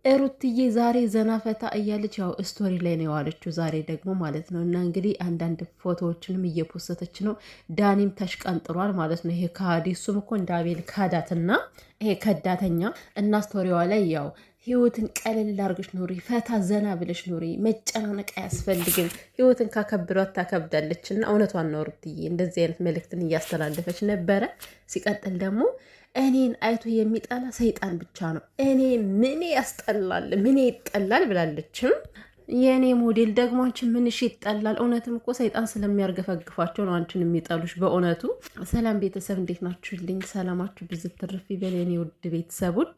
ሩትዬ ዛሬ ዘና ፈታ እያለች ያው ስቶሪ ላይ ነው የዋለችው ዛሬ ደግሞ ማለት ነው። እና እንግዲህ አንዳንድ ፎቶዎችንም እየፖሰተች ነው። ዳኒም ተሽቀንጥሯል ማለት ነው። ይሄ ከሃዲ እሱም እኮ እንደ አቤል ካዳትና ይሄ ከዳተኛ እና ስቶሪዋ ላይ ያው ህይወትን ቀለል አድርገሽ ኑሪ፣ ፈታ ዘና ብለሽ ኑሪ፣ መጨናነቅ አያስፈልግም። ህይወትን ካከብዷት ታከብዳለች። እና እውነቷን ነው ሩትዬ እንደዚህ አይነት መልእክትን እያስተላለፈች ነበረ። ሲቀጥል ደግሞ እኔን አይቶ የሚጠላ ሰይጣን ብቻ ነው። እኔ ምን ያስጠላል ምን ይጠላል ብላለችም። የእኔ ሞዴል ደግሞ አንቺን ምንሽ ይጠላል? እውነትም እኮ ሰይጣን ስለሚያርገፈግፋቸው ነው አንቺን የሚጠሉሽ። በእውነቱ ሰላም ቤተሰብ እንዴት ናችሁልኝ? ሰላማችሁ ብዝት ትርፍ ይበል የኔ ውድ ቤተሰቦች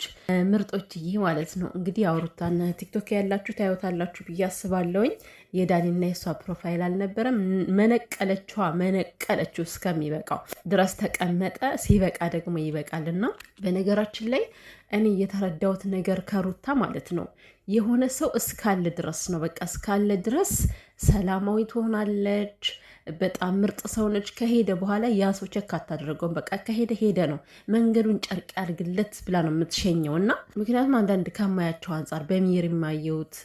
ምርጦችዬ ማለት ነው። እንግዲህ አውሩታና ቲክቶክ ያላችሁ ታዩታላችሁ ብዬ አስባለሁኝ። የዳኒና የሷ ፕሮፋይል አልነበረም። መነቀለችው እስከሚበቃው ድረስ ተቀመጠ። ሲበቃ ደግሞ ይበቃልና በነገራችን ላይ እኔ የተረዳሁት ነገር ከሩታ ማለት ነው የሆነ ሰው እስካለ ድረስ ነው። በቃ እስካለ ድረስ ሰላማዊ ትሆናለች። በጣም ምርጥ ሰው ነች። ከሄደ በኋላ ያ ሰው ቸክ አታደርገውም። በቃ ከሄደ ሄደ ነው። መንገዱን ጨርቅ ያድርግለት ብላ ነው የምትሸኘው። እና ምክንያቱም አንዳንድ ከማያቸው አንጻር በሚር የማየውት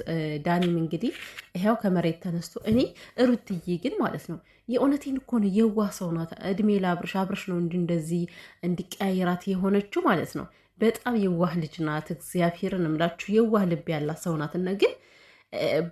ዳኒም እንግዲህ ይኸው ከመሬት ተነስቶ እኔ ሩትዬ ግን ማለት ነው የእውነቴን እኮ ነው የዋህ ሰው ናት። እድሜ ለአብርሽ ነው እንጂ እንደዚህ እንዲቀያየራት የሆነችው ማለት ነው። በጣም የዋህ ልጅ ናት። እግዚአብሔርን እምላችሁ የዋህ ልብ ያላት ሰው ናት። እና ግን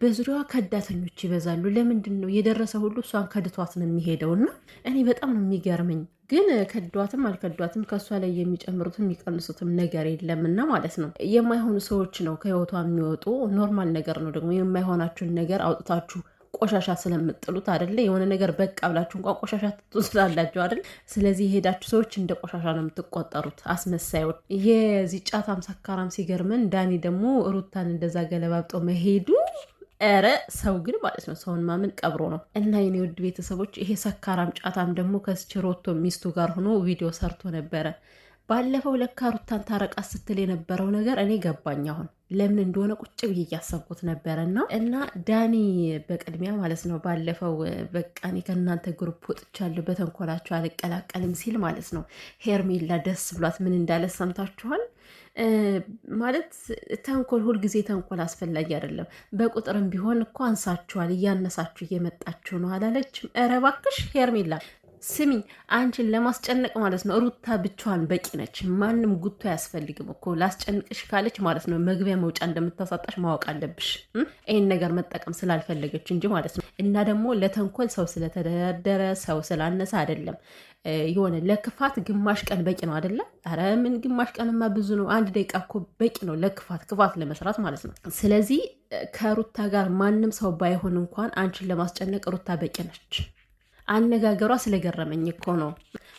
በዙሪያዋ ከዳተኞች ይበዛሉ። ለምንድን ነው የደረሰ ሁሉ እሷን ከድቷት ነው የሚሄደው? እና እኔ በጣም ነው የሚገርመኝ። ግን ከዷትም አልከዷትም ከእሷ ላይ የሚጨምሩትም የሚቀንሱትም ነገር የለምና ማለት ነው። የማይሆኑ ሰዎች ነው ከህይወቷ የሚወጡ። ኖርማል ነገር ነው ደግሞ የማይሆናችሁን ነገር አውጥታችሁ ቆሻሻ ስለምጥሉት አይደለ? የሆነ ነገር በቃ ብላችሁ እንኳን ቆሻሻ ትጥላላችሁ አይደል? ስለዚህ የሄዳችሁ ሰዎች እንደ ቆሻሻ ነው የምትቆጠሩት፣ አስመሳዮች። የዚህ ጫታም ሰካራም ሲገርመን፣ ዳኒ ደግሞ ሩታን እንደዛ ገለባብጦ መሄዱ። ኧረ ሰው ግን ማለት ነው ሰውን ማመን ቀብሮ ነው። እና የኔ ውድ ቤተሰቦች ይሄ ሰካራም ጫታም ደግሞ ከስችሮቶ ሚስቱ ጋር ሆኖ ቪዲዮ ሰርቶ ነበረ። ባለፈው ለካ ሩታን ታረቃት ስትል የነበረው ነገር እኔ ገባኝ። አሁን ለምን እንደሆነ ቁጭ ብዬ እያሰብኩት ነበረና እና ዳኒ በቅድሚያ ማለት ነው ባለፈው በቃ እኔ ከእናንተ ግሩፕ ወጥቻለሁ በተንኮላችሁ አልቀላቀልም ሲል ማለት ነው ሄርሜላ ደስ ብሏት ምን እንዳለ ሰምታችኋል። ማለት ተንኮል ሁልጊዜ ተንኮል አስፈላጊ አይደለም። በቁጥርም ቢሆን እኮ አንሳችኋል፣ እያነሳችሁ እየመጣችሁ ነው አላለችም? ኧረ እባክሽ ሄርሜላ ስሚ፣ አንቺን ለማስጨነቅ ማለት ነው ሩታ ብቻዋን በቂ ነች። ማንም ጉቶ አያስፈልግም እኮ። ላስጨንቅሽ ካለች ማለት ነው መግቢያ መውጫ እንደምታሳጣሽ ማወቅ አለብሽ። ይህን ነገር መጠቀም ስላልፈለገች እንጂ ማለት ነው። እና ደግሞ ለተንኮል ሰው ስለተደረደረ ሰው ስላነሰ አይደለም። የሆነ ለክፋት ግማሽ ቀን በቂ ነው አይደለም? ኧረ ምን ግማሽ ቀንማ ብዙ ነው። 1 ደቂቃ እኮ በቂ ነው ክፋት ለመስራት ማለት ነው። ስለዚህ ከሩታ ጋር ማንም ሰው ባይሆን እንኳን አንቺን ለማስጨነቅ ሩታ በቂ ነች። አነጋገሯ ስለገረመኝ እኮ ነው።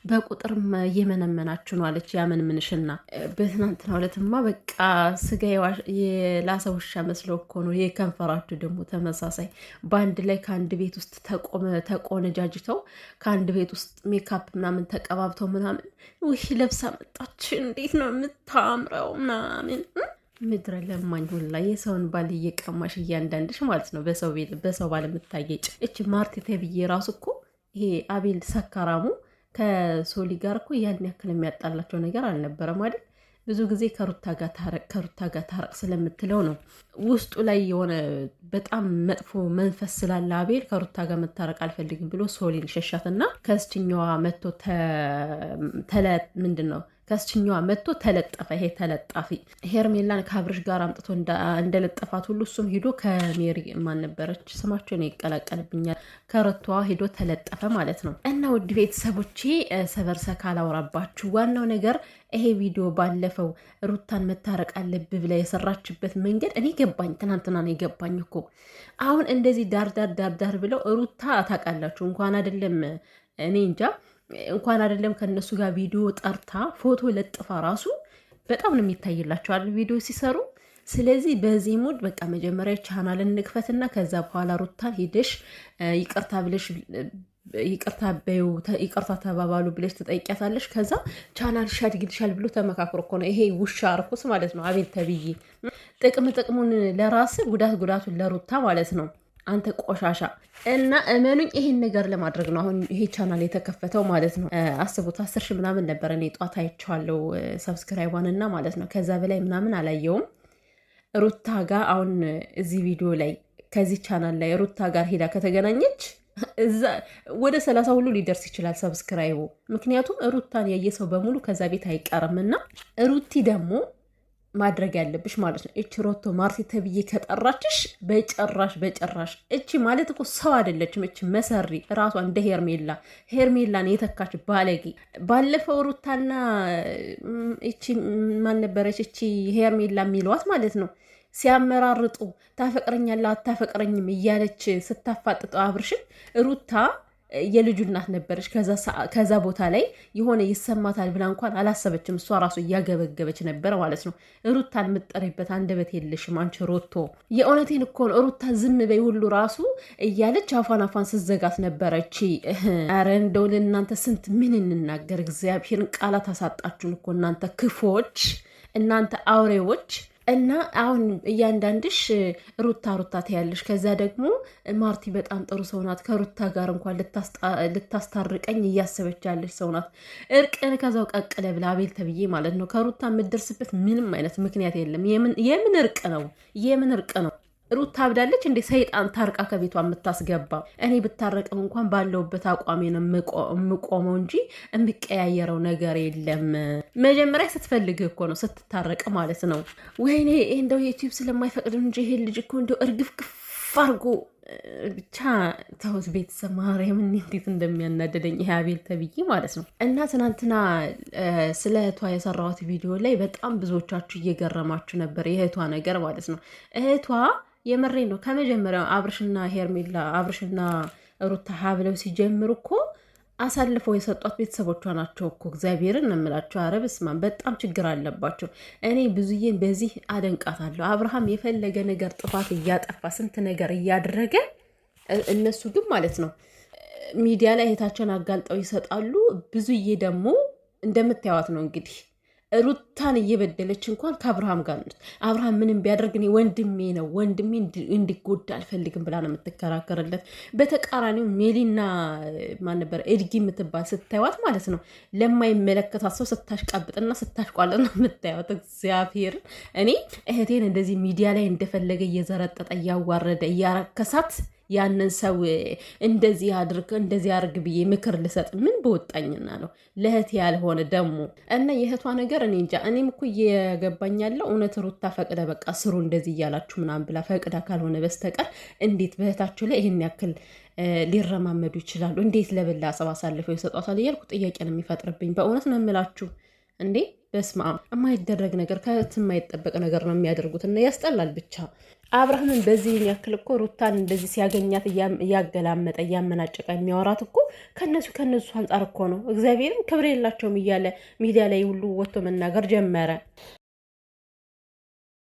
በቁጥርም እየመነመናችሁ ነው አለች። ያምን ምንሽና በትናንትናው ዕለትማ በቃ ስጋ የላሰ ውሻ መስለው እኮ ነው። የከንፈራችሁ ደግሞ ተመሳሳይ በአንድ ላይ ከአንድ ቤት ውስጥ ተቆነጃጅተው ከአንድ ቤት ውስጥ ሜካፕ ምናምን ተቀባብተው ምናምን ውይ ለብሳ መጣች። እንዴት ነው የምታምረው ምናምን ምድረ ለማኝ ሁላ የሰውን ባል እየቀማሽ እያንዳንድሽ ማለት ነው። በሰው ባል የምታጌጭ እች ማርቲ ተብዬ ራሱ እኮ ይሄ አቤል ሰካራሙ ከሶሊ ጋር እኮ ያን ያክል የሚያጣላቸው ነገር አልነበረም አይደል? ብዙ ጊዜ ከሩታ ጋር ታረቅ ስለምትለው ነው። ውስጡ ላይ የሆነ በጣም መጥፎ መንፈስ ስላለ አቤል ከሩታ ጋር መታረቅ አልፈልግም ብሎ ሶሊን ሸሻትና ከስችኛዋ መጥቶ ምንድን ነው ከስችኛዋ መጥቶ ተለጠፈ። ይሄ ተለጣፊ ሄርሜላን ከአብርሽ ጋር አምጥቶ እንደለጠፋት ሁሉ እሱም ሂዶ ከሜሪ ማን ነበረች ስማቸው ነው ይቀላቀልብኛል፣ ከረቷ ሂዶ ተለጠፈ ማለት ነው። እና ውድ ቤተሰቦቼ ሰበርሰ ካላወራባችሁ ዋናው ነገር ይሄ ቪዲዮ ባለፈው ሩታን መታረቅ አለብህ ብላ የሰራችበት መንገድ እኔ ገባኝ። ትናንትና ነው የገባኝ እኮ። አሁን እንደዚህ ዳርዳር ብለው ሩታ ታውቃላችሁ እንኳን አይደለም እኔ እንጃ እንኳን አይደለም ከነሱ ጋር ቪዲዮ ጠርታ ፎቶ ለጥፋ ራሱ በጣም ነው የሚታይላቸዋል ቪዲዮ ሲሰሩ። ስለዚህ በዚህ ሙድ በቃ መጀመሪያ ቻናል እንክፈትና ከዛ በኋላ ሩታን ሄደሽ ይቅርታ ተባባሉ ብለሽ ትጠይቂያታለሽ። ከዛ ቻናል ያድግልሻል ብሎ ተመካክሮ እኮ ነው። ይሄ ውሻ ርኩስ ማለት ነው አቤል ተብዬ። ጥቅሙን ለራስ ጉዳቱን ለሩታ ማለት ነው። አንተ ቆሻሻ እና እመኑኝ ይሄን ነገር ለማድረግ ነው አሁን ይሄ ቻናል የተከፈተው ማለት ነው። አስቡት 10 ሺህ ምናምን ነበር እኔ ጧት አይቼዋለሁ ሰብስክራይቧን እና ማለት ነው። ከዛ በላይ ምናምን አላየውም። ሩታ ጋር አሁን እዚህ ቪዲዮ ላይ ከዚህ ቻናል ላይ ሩታ ጋር ሄዳ ከተገናኘች እዛ ወደ 30 ሁሉ ሊደርስ ይችላል ሰብስክራይቡ። ምክንያቱም ሩታን ያየ ሰው በሙሉ ከዛ ቤት አይቀርም። እና ሩቲ ደግሞ ማድረግ ያለብሽ ማለት ነው እቺ ሮቶ ማርቲ ተብዬ ከጠራችሽ በጭራሽ እቺ ማለት እኮ ሰው አይደለችም። እቺ መሰሪ ራሷ እንደ ሄርሜላን የተካች ባለጌ። ባለፈው ሩታና እቺ ማን ነበረች እቺ ሄርሜላ የሚለዋት ማለት ነው ሲያመራርጡ ታፈቅረኛለህ አታፈቅረኝም እያለች ስታፋጥጠው አብርሽን ሩታ የልጁ እናት ነበረች። ከዛ ቦታ ላይ የሆነ ይሰማታል ብላ እንኳን አላሰበችም። እሷ ራሱ እያገበገበች ነበረ ማለት ነው። ሩታን የምትጠሪበት አንደበት የለሽም አንቺ ሮቶ። የእውነቴን እኮ ነው። ሩታ ዝም በይ ሁሉ ራሱ እያለች አፏን ስዘጋት ነበረች። ኧረ እንደው ለእናንተ ስንት ምን እንናገር? እግዚአብሔርን ቃላት አሳጣችሁን እኮ እናንተ ክፎች፣ እናንተ አውሬዎች። እና አሁን እያንዳንድሽ ሩታ ትያለሽ። ከዛ ደግሞ ማርቲ በጣም ጥሩ ሰው ናት፣ ከሩታ ጋር እንኳን ልታስታርቀኝ እያሰበች ያለች ሰው ናት። እርቅን ከዛው ቀቅለ ብላ አቤል ተብዬ ማለት ነው። ከሩታ የምትደርስበት ምንም አይነት ምክንያት የለም። የምን እርቅ ነው? የምን እርቅ ነው? ሩታ አብዳለች እንዴ? ሰይጣን ታርቃ ከቤቷ የምታስገባ። እኔ ብታረቅም እንኳን ባለውበት አቋሜ ነው የምቆመው እንጂ የሚቀያየረው ነገር የለም። መጀመሪያ ስትፈልግ እኮ ነው ስትታረቅ ማለት ነው። ወይኔ እንደው ዩቲዩብ ስለማይፈቅድ እንጂ ይሄ ልጅ እኮ እንደው እርግፍግፍ አድርጎ ብቻ ተውት። ቤተሰብ ማርያምን እንዴት እንደሚያናደደኝ ይሄ አቤል ተብዬ ማለት ነው። እና ትናንትና ስለ እህቷ የሰራሁት ቪዲዮ ላይ በጣም ብዙዎቻችሁ እየገረማችሁ ነበር። የእህቷ ነገር ማለት ነው። እህቷ የመሬ ነው። ከመጀመሪያው አብርሽና ሩታ ብለው ሲጀምሩ እኮ አሳልፈው የሰጧት ቤተሰቦቿ ናቸው እኮ። እግዚአብሔርን እምላቸው። ኧረ በስመ አብ በጣም ችግር አለባቸው። እኔ ብዙዬን በዚህ አደንቃታለሁ። አብርሃም የፈለገ ነገር ጥፋት እያጠፋ ስንት ነገር እያደረገ፣ እነሱ ግን ማለት ነው ሚዲያ ላይ እህታቸውን አጋልጠው ይሰጣሉ። ብዙዬ ደግሞ እንደምታዩት ነው እንግዲህ ሩታን እየበደለች እንኳን ከአብርሃም ጋር ነው። አብርሃም ምንም ቢያደርግ እኔ ወንድሜ እንዲጎዳ አልፈልግም ብላ ነው የምትከራከርለት። በተቃራኒው ሜሊና ማን ነበር ኤድጊ የምትባል ስታዩት ማለት ነው ለማይመለከታት ሰው ስታሽቃብጥና ስታሽቋለጥ ነው የምታዩት። እግዚአብሔርን እኔ እህቴን እንደዚህ ሚዲያ ላይ እንደፈለገ እየዘረጠጠ እያዋረደ እያረከሳት ያንን ሰው እንደዚህ አድርግ ብዬ ምክር ልሰጥ ምን በወጣኝና ነው? ለእህት ያልሆነ ደግሞ እና የእህቷ ነገር እኔ እንጃ። እኔም እኮ እየገባኝ ያለው እውነት ሩታ ፈቅደ በቃ ስሩ እንደዚህ እያላችሁ ምናምን ብላ ፈቅዳ ካልሆነ በስተቀር እንዴት በእህታችሁ ላይ ይህን ያክል ሊረማመዱ ይችላሉ? እንዴት ለበላ ሰው አሳልፈው ይሰጧታል እያልኩ ጥያቄ ነው የሚፈጥርብኝ። በእውነት ነው የምላችሁ። እንዴ በስመ አብ! የማይደረግ ነገር ከእህት የማይጠበቅ ነገር ነው የሚያደርጉት እና ያስጠላል ብቻ። አብርሃምን በዚህ ያክል እኮ ሩታን እንደዚህ ሲያገኛት እያገላመጠ እያመናጨቀ የሚያወራት እኮ ከነሱ አንጻር እኮ ነው። እግዚአብሔርን ክብር የላቸውም እያለ ሚዲያ ላይ ሁሉ ወጥቶ መናገር ጀመረ።